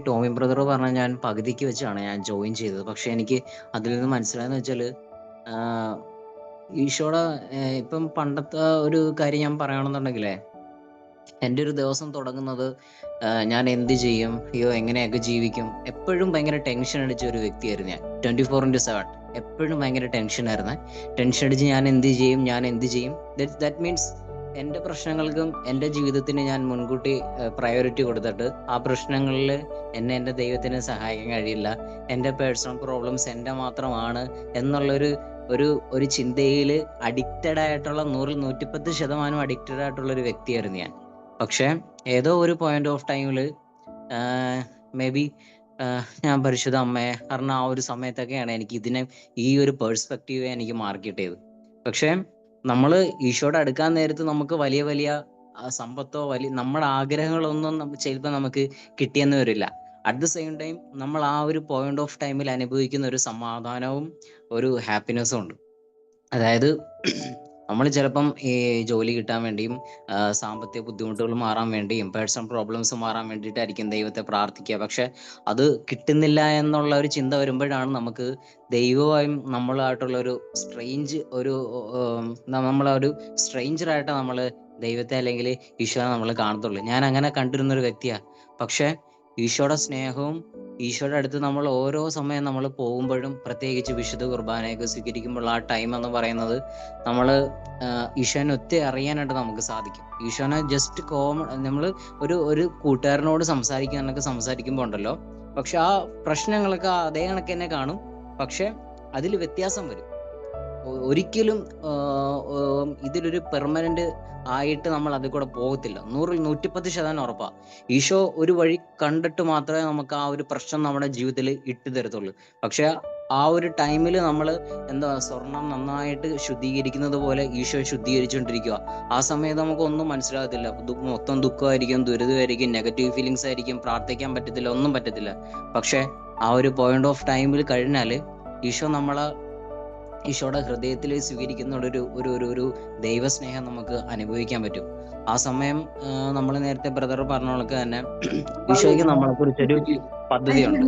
Tomy brother പറഞ്ഞ ഞാൻ പകുതിക്ക് വെച്ചാണ് ഞാൻ ജോയിൻ ചെയ്തത്. പക്ഷെ എനിക്ക് അതിൽ നിന്ന് മനസ്സിലായെന്ന് വെച്ചാല് ഈശോടെ ഇപ്പം പണ്ടത്തെ ഒരു കാര്യം ഞാൻ പറയുകയാണെന്നുണ്ടെങ്കിലേ, എൻ്റെ ഒരു ദിവസം തുടങ്ങുന്നത് ഞാൻ എന്ത് ചെയ്യും, അയ്യോ എങ്ങനെയൊക്കെ ജീവിക്കും, എപ്പോഴും ഭയങ്കര ടെൻഷൻ അടിച്ച ഒരു വ്യക്തിയായിരുന്നു ഞാൻ. 24/7 എപ്പോഴും ഭയങ്കര ടെൻഷനായിരുന്നു. ടെൻഷൻ അടിച്ച് ഞാൻ എന്ത് ചെയ്യും. ദാറ്റ് മീൻസ് എൻ്റെ പ്രശ്നങ്ങൾക്കും എൻ്റെ ജീവിതത്തിന് ഞാൻ മുൻകൂട്ടി പ്രയോറിറ്റി കൊടുത്തിട്ട് ആ പ്രശ്നങ്ങളിൽ എൻ്റെ ദൈവത്തിന് സഹായിക്കാൻ കഴിയില്ല, എൻ്റെ പേഴ്സണൽ പ്രോബ്ലംസ് എൻ്റെ മാത്രമാണ് എന്നുള്ളൊരു ഒരു ഒരു ചിന്തയിൽ അഡിക്റ്റഡ് ആയിട്ടുള്ള 100-110% അഡിക്റ്റഡ് ആയിട്ടുള്ള ഒരു വ്യക്തിയായിരുന്നു ഞാൻ. പക്ഷെ ഏതോ ഒരു പോയിന്റ് ഓഫ് ടൈമിൽ മേ ബി ഞാൻ പരിശുദ്ധ അമ്മയെ കാരണം ആ ഒരു സമയത്തൊക്കെയാണ് എനിക്ക് ഈ ഒരു പേഴ്സ്പെക്റ്റീവ് എനിക്ക് മാർക്ക് കിട്ടിയത്. പക്ഷെ നമ്മൾ ഈശോയുടെ അടുക്കാൻ നേരത്ത് നമുക്ക് വലിയ വലിയ സമ്പത്തോ നമ്മുടെ ആഗ്രഹങ്ങളൊന്നും ചിലപ്പോൾ നമുക്ക് കിട്ടിയെന്ന് വരില്ല. അറ്റ് ദ സെയിം ടൈം നമ്മൾ ആ ഒരു പോയിന്റ് ഓഫ് ടൈമിൽ അനുഭവിക്കുന്ന ഒരു സമാധാനവും ഒരു ഹാപ്പിനെസ്സും ഉണ്ട്. അതായത് നമ്മൾ ചിലപ്പം ഈ ജോലി കിട്ടാൻ വേണ്ടിയും സാമ്പത്തിക ബുദ്ധിമുട്ടുകൾ മാറാൻ വേണ്ടിയും പേഴ്സണൽ പ്രോബ്ലംസ് മാറാൻ വേണ്ടിയിട്ടായിരിക്കും ദൈവത്തെ പ്രാർത്ഥിക്കുക. പക്ഷെ അത് കിട്ടുന്നില്ല എന്നുള്ള ഒരു ചിന്ത വരുമ്പോഴാണ് നമുക്ക് ദൈവമായും നമ്മളായിട്ടുള്ള ഒരു നമ്മളൊരു സ്ട്രേഞ്ചറായിട്ട് നമ്മൾ ദൈവത്തെ അല്ലെങ്കിൽ ഈശോനെ നമ്മൾ കാണത്തുള്ളൂ. ഞാൻ അങ്ങനെ കണ്ടിരുന്നൊരു വ്യക്തിയാ. പക്ഷെ ഈശോയുടെ സ്നേഹവും ഈശോയുടെ അടുത്ത് നമ്മൾ ഓരോ സമയം നമ്മൾ പോകുമ്പോഴും, പ്രത്യേകിച്ച് വിശുദ്ധ കുർബാനയൊക്കെ സ്വീകരിക്കുമ്പോൾ ആ ടൈം എന്ന് പറയുന്നത് നമ്മൾ ഈശോനെ ഒത്തിരി അറിയാനായിട്ട് നമുക്ക് സാധിക്കും. ഈശോനെ ജസ്റ്റ് നമ്മൾ ഒരു കൂട്ടുകാരനോട് സംസാരിക്കുമ്പോൾ ഉണ്ടല്ലോ, പക്ഷെ ആ പ്രശ്നങ്ങളൊക്കെ അതേ കണക്ക് തന്നെ കാണും. പക്ഷെ അതിൽ വ്യത്യാസം വരും. ഒരിക്കലും ഇതിലൊരു പെർമനന്റ് ആയിട്ട് നമ്മൾ അതിൽ കൂടെ പോകത്തില്ല. 100-110% ഉറപ്പാ. ഈശോ ഒരു വഴി കണ്ടിട്ട് മാത്രമേ നമുക്ക് ആ ഒരു പ്രശ്നം നമ്മുടെ ജീവിതത്തിൽ ഇട്ട് തരത്തുള്ളൂ. പക്ഷെ ആ ഒരു ടൈമിൽ നമ്മൾ സ്വർണം നന്നായിട്ട് ശുദ്ധീകരിക്കുന്നത് പോലെ ഈശോ ശുദ്ധീകരിച്ചുകൊണ്ടിരിക്കുക. ആ സമയത്ത് നമുക്ക് ഒന്നും മനസ്സിലാകത്തില്ല. മൊത്തം ദുഃഖമായിരിക്കും, ദുരിതമായിരിക്കും, നെഗറ്റീവ് ഫീലിങ്സ് ആയിരിക്കും, പ്രാർത്ഥിക്കാൻ പറ്റത്തില്ല, ഒന്നും പറ്റത്തില്ല. പക്ഷെ ആ ഒരു പോയിന്റ് ഓഫ് ടൈമിൽ കഴിഞ്ഞാല് ഈശോയുടെ ഹൃദയത്തിൽ സ്വീകരിക്കുന്ന ഒരു ദൈവസ്നേഹം നമുക്ക് അനുഭവിക്കാൻ പറ്റും. ആ സമയം നമ്മൾ നേരത്തെ ബ്രദർ പറഞ്ഞ കണക്ക് തന്നെ ഈശോയ്ക്ക് നമ്മളെ കുറിച്ചൊരു പദ്ധതിയുണ്ട്.